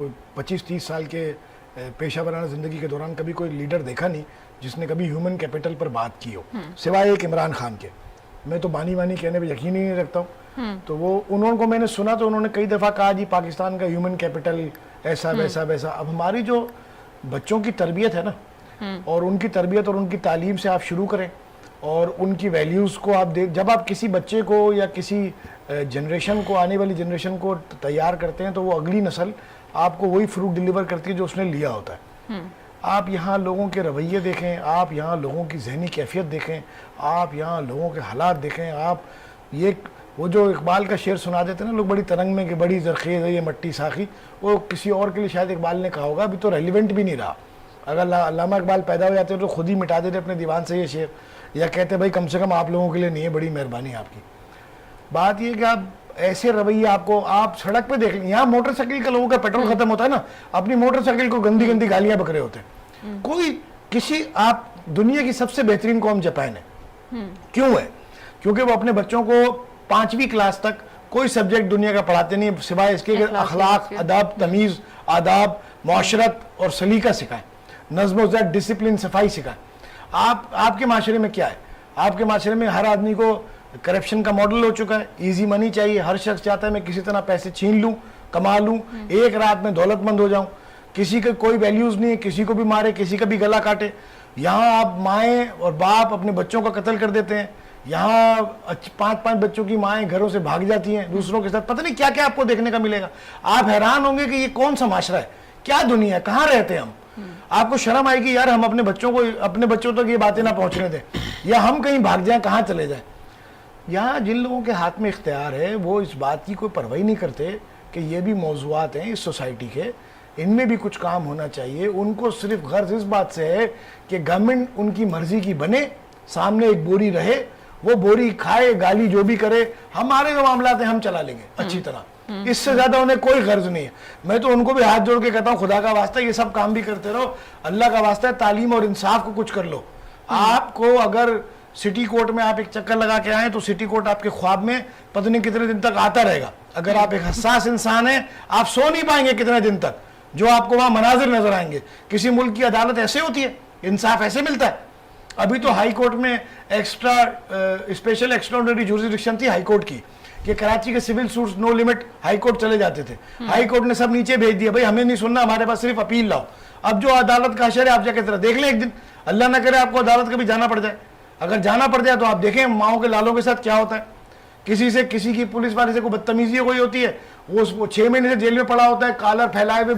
25-30 साल के पेशा वराना ज़िंदगी के दौरान कभी कोई लीडर देखा नहीं जिसने कभी ह्यूमन कैपिटल पर बात की हो, सिवाय एक इमरान खान के। मैं तो बानी बानी कहने पे यकीन ही नहीं रखता हूँ। तो वो उनको मैंने सुना तो उन्होंने कई दफ़ा कहा जी पाकिस्तान का ह्यूमन कैपिटल ऐसा वैसा वैसा। अब हमारी जो बच्चों की तरबियत है ना, और उनकी तरबियत और उनकी तालीम से आप शुरू करें और उनकी वैल्यूज़ को आप जब आप किसी बच्चे को या किसी जनरेशन को, आने वाली जनरेशन को तैयार करते हैं तो वो अगली नस्ल आपको वही फ्रूट डिलीवर करती है जो उसने लिया होता है। आप यहाँ लोगों के रवैये देखें, आप यहाँ लोगों की जहनी कैफियत देखें, आप यहाँ लोगों के हालात देखें। आप ये वो जो इकबाल का शेर सुना देते हैं ना लोग बड़ी तरंग में कि बड़ी जरखेज़ है ये मट्टी साखी, वो किसी और के लिए शायद इकबाल ने कहा होगा, अभी तो रेलिवेंट भी नहीं रहा। अगर अल्लामा इकबाल पैदा हो जाते तो खुद ही मिटा देते अपने दीवान से ये शेर, या कहते भाई कम से कम आप लोगों के लिए नहीं है, बड़ी मेहरबानी आपकी। बात ये कि आप ऐसे रवैये आपको आप सड़क पे देख लें, यहाँ मोटरसाइकिल का लोगों का पेट्रोल खत्म होता है ना, अपनी मोटरसाइकिल को गंदी गंदी गालियां बक रहे होते हैं। कोई किसी आप दुनिया की सबसे बेहतरीन कौम जापान है। क्यों है? क्योंकि वो अपने बच्चों को 5वीं क्लास तक कोई सब्जेक्ट दुनिया का पढ़ाते नहीं सिवाय इसके कि अखलाक, अदब, तमीज़, आदाब, मुआशरत और सलीका सिखाएं, नज़्म व ज़ब्त, डिसिप्लिन, सफाई सिखाएं। आपके माशरे में क्या है? आपके माशरे में हर आदमी को करप्शन का मॉडल हो चुका है, इजी मनी चाहिए। हर शख्स चाहता है मैं किसी तरह पैसे छीन लूं, कमा लूं, एक रात में दौलतमंद हो जाऊं। किसी का कोई वैल्यूज नहीं है, किसी को भी मारे, किसी का भी गला काटे। यहाँ आप माएँ और बाप अपने बच्चों का कत्ल कर देते हैं। यहाँ 5-5 बच्चों की माएँ घरों से भाग जाती हैं दूसरों के साथ। पता नहीं क्या क्या आपको देखने का मिलेगा। आप हैरान होंगे कि ये कौन सा माशरा है, क्या दुनिया है, कहाँ रहते हैं हम। आपको शर्म आएगी यार, हम अपने बच्चों तक ये बातें ना पहुंचने दें, या हम कहीं भाग जाएं, कहाँ चले जाएं। यहाँ जिन लोगों के हाथ में इख्तियार है वो इस बात की कोई परवाही नहीं करते कि ये भी मौज़ूआत हैं इस सोसाइटी के, इनमें भी कुछ काम होना चाहिए। उनको सिर्फ गर्ज इस बात से है कि गवर्नमेंट उनकी मर्जी की बने, सामने एक बोरी रहे, वो बोरी खाए, गाली जो भी करे, हमारे जो मामला हैं हम चला लेंगे अच्छी तरह। इससे ज्यादा उन्हें कोई गर्ज नहीं है। मैं तो उनको भी हाथ जोड़ के कहता हूँ खुदा का वास्ता ये सब काम भी करते रहो, अल्लाह का वास्ता है तालीम और इंसाफ को कुछ कर लो। आपको अगर सिटी कोर्ट में आप एक चक्कर लगा के आए तो सिटी कोर्ट आपके ख्वाब में पता नहीं कितने दिन तक आता रहेगा। अगर आप एक हसास इंसान हैं आप सो नहीं पाएंगे कितने दिन तक, जो आपको वहां मनाजिर नजर आएंगे। किसी मुल्क की अदालत ऐसे होती है, इंसाफ ऐसे मिलता है। अभी तो हाई कोर्ट में स्पेशल एक्स्ट्राऑर्डिनरी जुरिसडिक्शन थी हाई कोर्ट की कि कराची के civil suits no limit high court चले जाते थे। हाई कोर्ट ने सब नीचे भेज दिया, भाई हमें नहीं सुनना, हमारे पास सिर्फ अपील लाओ। अब जो अदालत का अशर है आप जाके देख लें एक दिन, अल्लाह ना करे आपको अदालत कभी जाना पड़ जाए। अगर जाना पड़ जाए तो आप देखें माओ के लालों के साथ क्या होता है। किसी की पुलिस वाले से कोई बदतमीजी कोई होती है, वो 6 महीने से जेल में पड़ा होता है, कॉलर फैलाए हुए